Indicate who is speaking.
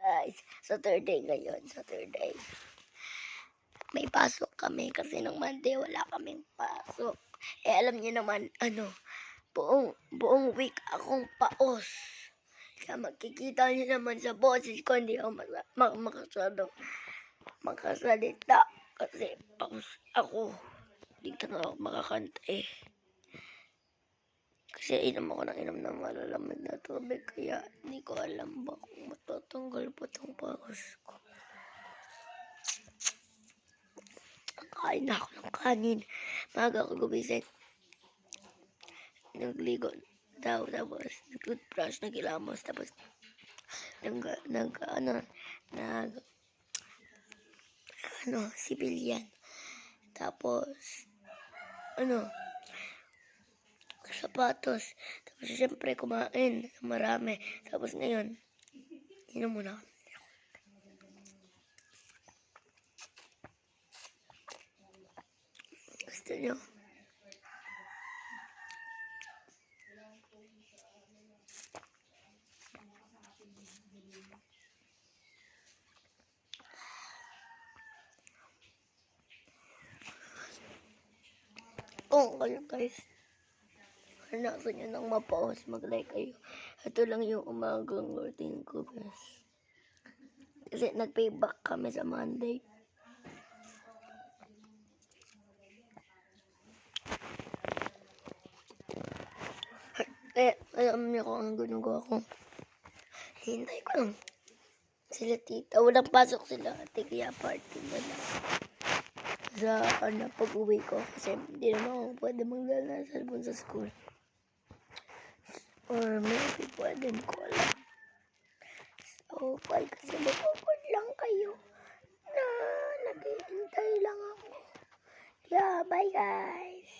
Speaker 1: guys. Saturday ngayon, Saturday. May pasok kami kasi nung Monday wala kaming pasok. Alam niyo naman, buong week akong paos. Kaya makikita niyo naman sa boses ko, hindi ako makasalita. Kasi paos ako. Hindi na ako makakanta Kasi inom ako ng malalamig na tubig. Kaya hindi ko alam ba kung matatanggal pa itong paos ko. Kain na ako ng kanin. Maga ako gumising. Nagligo daw. Tapos nag-toothbrush, nagilamos. Tapos civilian. Tapos sapatos. Tapos siyempre kumain. Marami. Tapos ngayon, inom muna ako. Gusto nyo? Kayo guys, nasa nyo nang mapaos, mag-like kayo. Ito lang yung umagang routine ko guys. Kasi nag-payback kami sa Monday. Alam niyo kung ang ginagawa ko. Hintay ko lang sila tita. Walang pasok sila ate, kaya party na lang. Sa pag-uwi ko. Kasi hindi naman ako pwede magdala sa school. Or maybe pwede ko alam. So, kasi mapapod lang kayo na naghihintay lang ako. Yeah, bye guys!